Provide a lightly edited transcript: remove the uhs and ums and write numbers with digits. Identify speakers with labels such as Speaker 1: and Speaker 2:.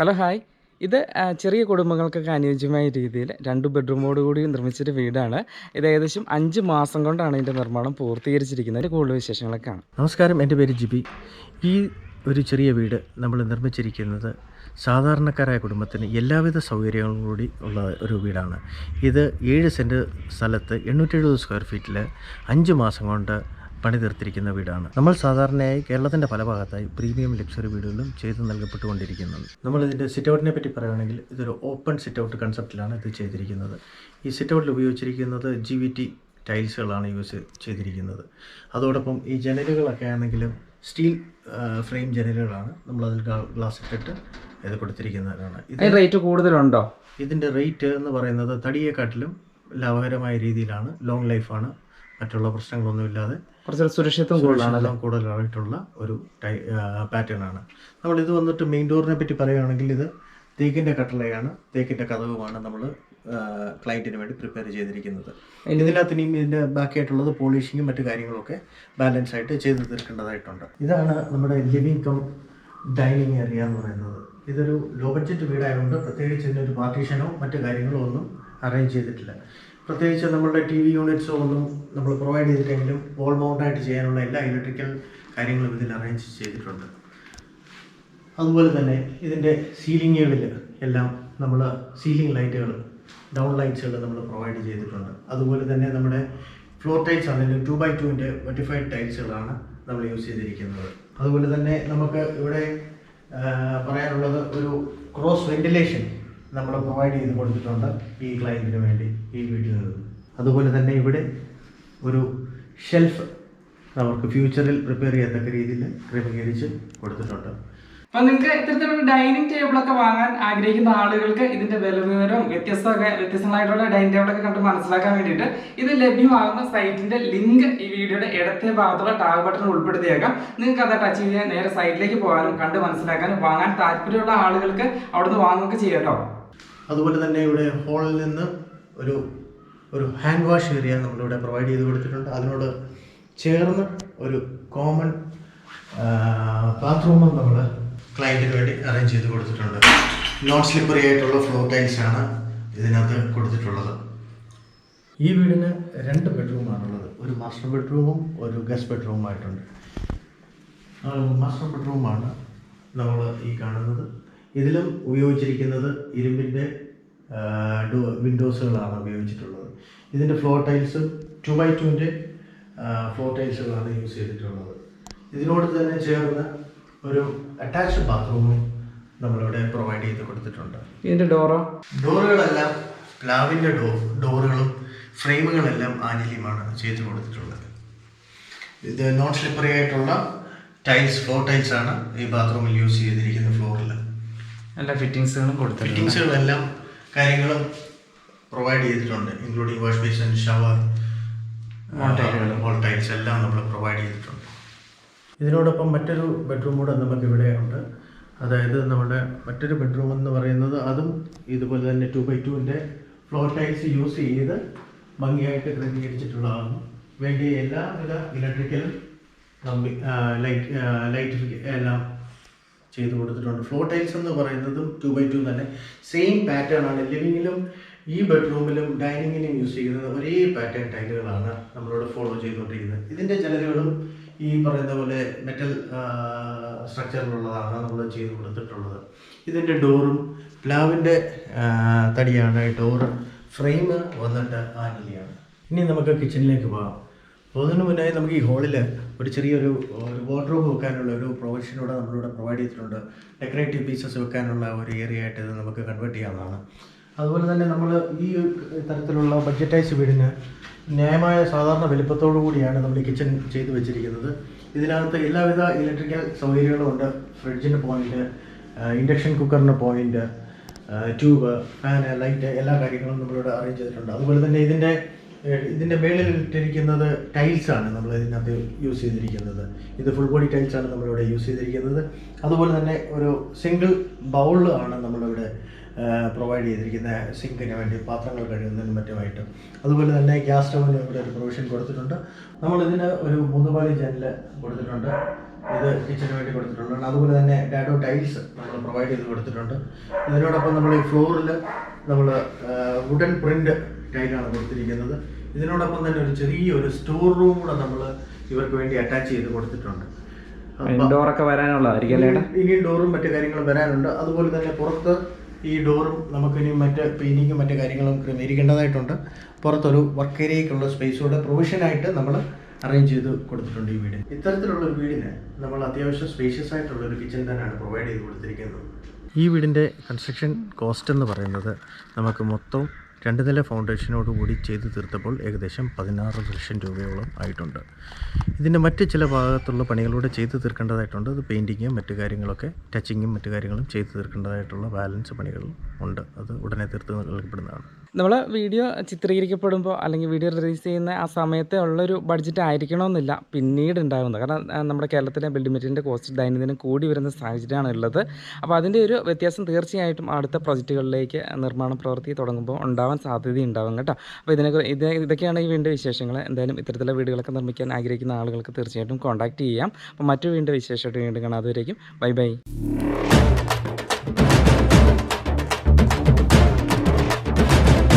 Speaker 1: Hello hi. ഇത് ചെറിയ കുടുംബങ്ങൾക്കൊക്കെ അനുയോജ്യമായ രീതിയിൽ 2 ബെഡ്റൂമോട് കൂടി നിർമ്മിച്ചൊരു വീടാണ്. ഇത് ഏകദേശം 5 മാസം കൊണ്ടാണ് ഇതിൻ്റെ നിർമ്മാണം പൂർത്തീകരിച്ചിരിക്കുന്നത്. കൂടുതൽ വിശേഷങ്ങളൊക്കെ കാണാം.
Speaker 2: നമസ്കാരം, എൻ്റെ പേര് ജിബി. ഈ ഒരു ചെറിയ വീട് നമ്മൾ നിർമ്മിച്ചിരിക്കുന്നത് സാധാരണക്കാരായ കുടുംബത്തിന് എല്ലാവിധ സൗകര്യങ്ങളും കൂടി ഉള്ള ഒരു വീടാണ്. ഇത് 7 സെൻറ്റ് സ്ഥലത്ത് 870 സ്ക്വയർ ഫീറ്റിൽ 5 മാസം കൊണ്ട് പണി തീർത്തിരിക്കുന്ന വീടാണ്. നമ്മൾ സാധാരണയായി കേരളത്തിൻ്റെ പല ഭാഗത്തായി പ്രീമിയം ലക്സറി വീടുകളും ചെയ്ത് നൽകപ്പെട്ടുകൊണ്ടിരിക്കുന്നുണ്ട്. നമ്മളിതിൻ്റെ സിറ്റൗട്ടിനെ പറ്റി പറയുകയാണെങ്കിൽ ഇതൊരു ഓപ്പൺ സിറ്റൗട്ട് കൺസെപ്റ്റിലാണ് ഇത് ചെയ്തിരിക്കുന്നത്. ഈ സിറ്റൗട്ടിൽ ഉപയോഗിച്ചിരിക്കുന്നത് GVT ടൈൽസുകളാണ് യൂസ് ചെയ്തിരിക്കുന്നത്. അതോടൊപ്പം ഈ ജനലുകളൊക്കെ ആണെങ്കിലും സ്റ്റീൽ ഫ്രെയിം ജനലുകളാണ് നമ്മളതിൽ ഗ്ലാസ് ഇട്ടിട്ട് ഇത് കൊടുത്തിരിക്കുന്നതാണ്.
Speaker 1: ഇത് റേറ്റ് കൂടുതലുണ്ടോ?
Speaker 2: ഇതിൻ്റെ റേറ്റ് എന്ന് പറയുന്നത് തടിയെക്കാട്ടിലും ലാഭകരമായ രീതിയിലാണ്. ലോങ് ലൈഫാണ്, മറ്റുള്ള പ്രശ്നങ്ങളൊന്നുമില്ലാതെ
Speaker 1: കുറച്ചൊരു സുരക്ഷിതത്വം
Speaker 2: കൂടുതലായിട്ടുള്ള ഒരു പാറ്റേൺ ആണ്. നമ്മളിത് വന്നിട്ട് മെയിൻ ഡോറിനെ പറ്റി പറയുകയാണെങ്കിൽ ഇത് തേക്കിൻ്റെ കട്ടളയാണ്, തേക്കിൻ്റെ കതവുമാണ് നമ്മൾ ക്ലയൻറ്റിന് വേണ്ടി പ്രിപ്പയർ ചെയ്തിരിക്കുന്നത്. ഇതിനകത്ത് ഇനിയും ഇതിൻ്റെ ബാക്കിയായിട്ടുള്ളത് പോളിഷിങ്ങും മറ്റു കാര്യങ്ങളൊക്കെ ബാലൻസ് ആയിട്ട് ചെയ്ത് തീർക്കേണ്ടതായിട്ടുണ്ട്. ഇതാണ് നമ്മുടെ ലിവിങ് കം ഡൈനിങ് ഏരിയ എന്ന് പറയുന്നത്. ഇതൊരു ലോ ബഡ്ജറ്റ് വീടായതുകൊണ്ട് പ്രത്യേകിച്ച് ഇതിനൊരു പാർട്ടീഷനോ മറ്റു കാര്യങ്ങളോ ഒന്നും അറേഞ്ച് ചെയ്തിട്ടില്ല. പ്രത്യേകിച്ച് നമ്മളുടെ TV യൂണിറ്റ്സോ ഒന്നും നമ്മൾ പ്രൊവൈഡ് ചെയ്തിട്ടെങ്കിലും വോൾ മൗണ്ടായിട്ട് ചെയ്യാനുള്ള എല്ലാ ഇലക്ട്രിക്കൽ കാര്യങ്ങളും ഇതിൽ അറേഞ്ച് ചെയ്തിട്ടുണ്ട്. അതുപോലെ തന്നെ ഇതിൻ്റെ സീലിങ്ങുകളിൽ എല്ലാം നമ്മൾ സീലിംഗ് ലൈറ്റുകൾ, ഡൗൺ ലൈറ്റ്സുകൾ നമ്മൾ പ്രൊവൈഡ് ചെയ്തിട്ടുണ്ട്. അതുപോലെ തന്നെ നമ്മുടെ ഫ്ലോർ ടൈൽസ് ആണെങ്കിലും 2x2 വെർട്ടിഫൈഡ് ടൈൽസുകളാണ് നമ്മൾ യൂസ് ചെയ്തിരിക്കുന്നത്. അതുപോലെ തന്നെ നമുക്ക് ഇവിടെ പറയാനുള്ളത് ഒരു ക്രോസ് വെന്റിലേഷൻ നമ്മൾ പ്രൊവൈഡ് ചെയ്ത് കൊടുത്തിട്ടുണ്ട് ഈ ക്ലയൻറ്റിന് വേണ്ടി ഈ വീട്ടിൽ നിന്ന്. അതുപോലെ തന്നെ ഇവിടെ ഒരു ഷെൽഫ് നമുക്ക് ഫ്യൂച്ചറിൽ പ്രിപ്പയർ ചെയ്യത്തക്ക രീതിയിൽ ക്രമീകരിച്ച് കൊടുത്തിട്ടുണ്ട്.
Speaker 1: അപ്പം നിങ്ങൾക്ക് ഇത്തരത്തിലുള്ള ഡൈനിങ് ടേബിളൊക്കെ വാങ്ങാൻ ആഗ്രഹിക്കുന്ന ആളുകൾക്ക് ഇതിന്റെ വില വിവരവും വ്യത്യസ്തങ്ങളായിട്ടുള്ള ഡൈനിങ് ടേബിളൊക്കെ കണ്ട് മനസ്സിലാക്കാൻ വേണ്ടിയിട്ട് ഇത് ലഭ്യമാകുന്ന സൈറ്റിന്റെ ലിങ്ക് ഈ വീഡിയോയുടെ ഇടത്തെ ഭാഗത്തുള്ള ടാഗ് ബട്ടൺ ഉൾപ്പെടുത്തിയേക്കാം. നിങ്ങൾക്ക് അത് ടച്ച് ചെയ്ത് നേരെ സൈറ്റിലേക്ക് പോകാനും കണ്ട് മനസ്സിലാക്കാനും വാങ്ങാൻ താല്പര്യമുള്ള ആളുകൾക്ക് അവിടുന്ന് വാങ്ങുകയൊക്കെ ചെയ്യാം കേട്ടോ.
Speaker 2: അതുപോലെ തന്നെ ഇവിടെ ഹോളിൽ നിന്ന് ഒരു ഹാൻഡ് വാഷ് ഏരിയ നമ്മളിവിടെ പ്രൊവൈഡ് ചെയ്ത് കൊടുത്തിട്ടുണ്ട്. അതിനോട് ചേർന്ന് ഒരു കോമൺ ബാത്റൂമും നമ്മൾ ക്ലയൻറ്റിന് വേണ്ടി അറേഞ്ച് ചെയ്ത് കൊടുത്തിട്ടുണ്ട്. നോൺ സ്ലിപ്പറി ആയിട്ടുള്ള ഫ്ലോർ ടൈൽസ് ആണ് ഇതിനകത്ത് കൊടുത്തിട്ടുള്ളത്. ഈ വീടിന് 2 ബെഡ്റൂമാണുള്ളത്. ഒരു മാസ്റ്റർ ബെഡ്റൂമും ഒരു ഗസ്റ്റ് ബെഡ്റൂമായിട്ടുണ്ട്. മാസ്റ്റർ ബെഡ്റൂമാണ് നമ്മൾ ഈ കാണുന്നത്. ഇതിലും ഉപയോഗിച്ചിരിക്കുന്നത് ഇരുമ്പിൻ്റെ വിൻഡോസുകളാണ് ഉപയോഗിച്ചിട്ടുള്ളത്. ഇതിൻ്റെ ഫ്ലോർ ടൈൽസ് 2x2 ഫ്ലോർ ടൈൽസുകളാണ് യൂസ് ചെയ്തിട്ടുള്ളത്. ഇതിനോട് തന്നെ ചേർന്ന് ഒരു അറ്റാച്ച്ഡ് ബാത്റൂമും നമ്മളിവിടെ പ്രൊവൈഡ് ചെയ്ത് കൊടുത്തിട്ടുണ്ട്.
Speaker 1: ഇതിൻ്റെ
Speaker 2: ഡോറുകളെല്ലാം പ്ലാവിൻ്റെ ഡോറുകളും ഫ്രെയിമുകളെല്ലാം ആനിലിയുമാണ് ചെയ്ത് കൊടുത്തിട്ടുള്ളത്. ഇത് നോൺ സ്ലിപ്പറി ആയിട്ടുള്ള ഫ്ലോർ ടൈൽസ് ആണ് ഈ ബാത്റൂമിൽ യൂസ് ചെയ്തിരിക്കുന്ന ഫ്ലോറിൽ.
Speaker 1: എല്ലാ
Speaker 2: ഫിറ്റിങ്സുകളെല്ലാം കാര്യങ്ങളും പ്രൊവൈഡ് ചെയ്തിട്ടുണ്ട്, including wash basin, shower, wall tiles എല്ലാം നമ്മൾ പ്രൊവൈഡ് ചെയ്തിട്ടുണ്ട്. ഇതിനോടൊപ്പം മറ്റൊരു ബെഡ്റൂം കൂടെ നമുക്കിവിടെ ഉണ്ട്. അതായത് നമ്മുടെ മറ്റൊരു ബെഡ്റൂം എന്ന് പറയുന്നത് അതും ഇതുപോലെ തന്നെ 2x2 ഫ്ലോർ ടൈൽസ് യൂസ് ചെയ്ത് ഭംഗിയായിട്ട് ക്രമീകരിച്ചിട്ടുള്ളതാണ്. വേണ്ടി എല്ലാവിധ ഇലക്ട്രിക്കലും ലൈറ്റ് എല്ലാം ചെയ്ത് കൊടുത്തിട്ടുണ്ട്. ഫ്ലോർ ടൈൽസ് എന്ന് പറയുന്നതും 2x2 തന്നെ സെയിം പാറ്റേൺ ആണ്. ലിവിങ്ങിലും ഈ ബെഡ്റൂമിലും ഡൈനിങ്ങിലും യൂസ് ചെയ്യുന്നത് ഒരേ പാറ്റേൺ ടൈലുകളാണ് നമ്മളോട് ഫോളോ ചെയ്തുകൊണ്ടിരിക്കുന്നത്. ഇതിൻ്റെ ജനലുകളും ഈ പറയുന്ന പോലെ മെറ്റൽ സ്ട്രക്ചറിലുള്ളതാണ് നമ്മൾ ചെയ്ത് കൊടുത്തിട്ടുള്ളത്. ഇതിൻ്റെ ഡോറും പ്ലാവിൻ്റെ തടിയാണ്. ഡോറ് ഫ്രെയിം വന്നിട്ട് ആനിലിയാണ്. ഇനി നമുക്ക് കിച്ചണിലേക്ക് പോകാം. പോകുന്നതിന് മുന്നായി നമുക്ക് ഈ ഹോളിൽ ഒരു ചെറിയൊരു വാർഡ്രോബ് വെക്കാനുള്ള ഒരു പ്രൊവിഷനോടെ നമ്മളിവിടെ പ്രൊവൈഡ് ചെയ്തിട്ടുണ്ട്. ഡെക്കറേറ്റീവ് പീസസ് വെക്കാനുള്ള ഒരു ഏരിയ ആയിട്ട് ഇത് നമുക്ക് കൺവേർട്ട് ചെയ്യാവുന്നതാണ്. അതുപോലെ തന്നെ നമ്മൾ ഈ തരത്തിലുള്ള ബഡ്ജറ്റൈസ് വീടിന് ന്യായമായ സാധാരണ വലിപ്പത്തോടു കൂടിയാണ് നമ്മൾ ഈ കിച്ചൺ ചെയ്ത് വെച്ചിരിക്കുന്നത്. ഇതിനകത്ത് എല്ലാവിധ ഇലക്ട്രിക്കൽ സൗകര്യങ്ങളും ഉണ്ട്. ഫ്രിഡ്ജിന് പോയിന്റ്, ഇൻഡക്ഷൻ കുക്കറിന് പോയിന്റ്, ട്യൂബ്, ഫാന്, ലൈറ്റ്, എല്ലാ കാര്യങ്ങളും നമ്മളിവിടെ അറേഞ്ച് ചെയ്തിട്ടുണ്ട്. അതുപോലെ തന്നെ ഇതിൻ്റെ മേളിൽ ഇട്ടിരിക്കുന്നത് ടൈൽസാണ് നമ്മൾ ഇതിനകത്ത് യൂസ് ചെയ്തിരിക്കുന്നത്. ഇത് ഫുൾ ബോഡി ടൈൽസാണ് നമ്മളിവിടെ യൂസ് ചെയ്തിരിക്കുന്നത്. അതുപോലെ തന്നെ ഒരു സിംഗിൾ ബൗളാണ് നമ്മളിവിടെ പ്രൊവൈഡ് ചെയ്തിരിക്കുന്ന സിങ്കിന് വേണ്ടി, പാത്രങ്ങൾ കഴുകുന്നതിനും മറ്റുമായിട്ട്. അതുപോലെ തന്നെ ഗ്യാസ് സ്റ്റൗവിന് ഇവിടെ ഒരു പ്രൊവിഷൻ കൊടുത്തിട്ടുണ്ട്. നമ്മളിതിന് ഒരു 3 പാളി ജനൽ കൊടുത്തിട്ടുണ്ട്. ഇത് കിച്ചന് വേണ്ടി കൊടുത്തിട്ടുണ്ട്. അതുപോലെ തന്നെ ഡാഡോ ടൈൽസ് നമ്മൾ പ്രൊവൈഡ് ചെയ്ത് കൊടുത്തിട്ടുണ്ട്. ഇതിനോടൊപ്പം നമ്മൾ ഈ ഫ്ലോറിൽ നമ്മൾ വുഡൻ പ്രിന്റ് ടൈലാണ് കൊടുത്തിരിക്കുന്നത്. ഇതിനോടൊപ്പം തന്നെ ഒരു ചെറിയൊരു സ്റ്റോർ റൂം കൂടെ നമ്മൾ ഇവർക്ക് വേണ്ടി അറ്റാച്ച് ചെയ്ത് കൊടുത്തിട്ടുണ്ട്.
Speaker 1: ഡോറൊക്കെ വരാനുള്ളതായിരിക്കും.
Speaker 2: ഇനിയും ഡോറും മറ്റു കാര്യങ്ങളും വരാനുണ്ട്. അതുപോലെ തന്നെ പുറത്ത് ഈ ഡോറും നമുക്കിനി മറ്റ് പെയിൻറ്റിങ്ങും മറ്റു കാര്യങ്ങളും ക്രമീകരിക്കേണ്ടതായിട്ടുണ്ട്. പുറത്തൊരു വർക്ക് ഏരിയയ്ക്കുള്ള സ്പേസോടെ പ്രൊവിഷനായിട്ട് നമ്മൾ അറേഞ്ച് ചെയ്ത് കൊടുത്തിട്ടുണ്ട് ഈ വീടിന്. ഇത്തരത്തിലുള്ള ഒരു വീടിന് നമ്മൾ അത്യാവശ്യം സ്പേഷ്യസ് ആയിട്ടുള്ള ഒരു കിച്ചൺ തന്നെയാണ് പ്രൊവൈഡ് ചെയ്ത് കൊടുത്തിരിക്കുന്നത്. ഈ വീടിൻ്റെ കൺസ്ട്രക്ഷൻ കോസ്റ്റ് എന്ന് പറയുന്നത് നമുക്ക് മൊത്തം 2 നില ഫൗണ്ടേഷനോട് കൂടി ചെയ്ത് തീർത്തപ്പോൾ ഏകദേശം 16 ലക്ഷം രൂപയോളം ആയിട്ടുണ്ട്. ഇതിൻ്റെ മറ്റ് ചില ഭാഗത്തുള്ള പണികളൂടെ ചെയ്ത് തീർക്കേണ്ടതായിട്ടുണ്ട്. അത് പെയിൻറ്റിങ്ങും മറ്റു കാര്യങ്ങളൊക്കെ ടച്ചിങ്ങും മറ്റു കാര്യങ്ങളും ചെയ്ത് തീർക്കേണ്ടതായിട്ടുള്ള ബാലൻസ് പണികളും ഉണ്ട്. അത് ഉടനെ തീർത്ത് നൽകപ്പെടുന്നതാണ്.
Speaker 1: നമ്മൾ വീഡിയോ ചിത്രീകരിക്കപ്പെടുമ്പോൾ അല്ലെങ്കിൽ വീഡിയോ റിലീസ് ചെയ്യുന്ന ആ സമയത്തെ ഉള്ളൊരു ബഡ്ജറ്റ് ആയിരിക്കണമെന്നില്ല പിന്നീട് ഉണ്ടാകുന്നത്. കാരണം നമ്മുടെ കേരളത്തിലെ ബിൽഡിംഗ് മെറ്റീരിയലിൻ്റെ കോസ്റ്റ് ദൈനംദിനം കൂടി വരുന്ന സാഹചര്യമാണ് ഉള്ളത്. അപ്പോൾ അതിൻ്റെ ഒരു വ്യത്യാസം തീർച്ചയായിട്ടും അടുത്ത പ്രൊജക്റ്റുകളിലേക്ക് നിർമ്മാണ പ്രവൃത്തി തുടങ്ങുമ്പോൾ ഉണ്ടാവാൻ സാധ്യതയുണ്ടാകും കേട്ടോ. അപ്പോൾ ഇതൊക്കെയാണ് ഈ വീടിൻ്റെ വിശേഷങ്ങൾ. എന്തായാലും ഇത്തരത്തിലുള്ള വീടുകളൊക്കെ നിർമ്മിക്കാൻ ആഗ്രഹിക്കുന്ന ആളുകൾക്ക് തീർച്ചയായിട്ടും കോൺടാക്റ്റ് ചെയ്യാം. അപ്പോൾ മറ്റു വീടിൻ്റെ വിശേഷമായിട്ട് വീണ്ടും കാണാം. അതുവരേക്കും ബൈ ബൈ.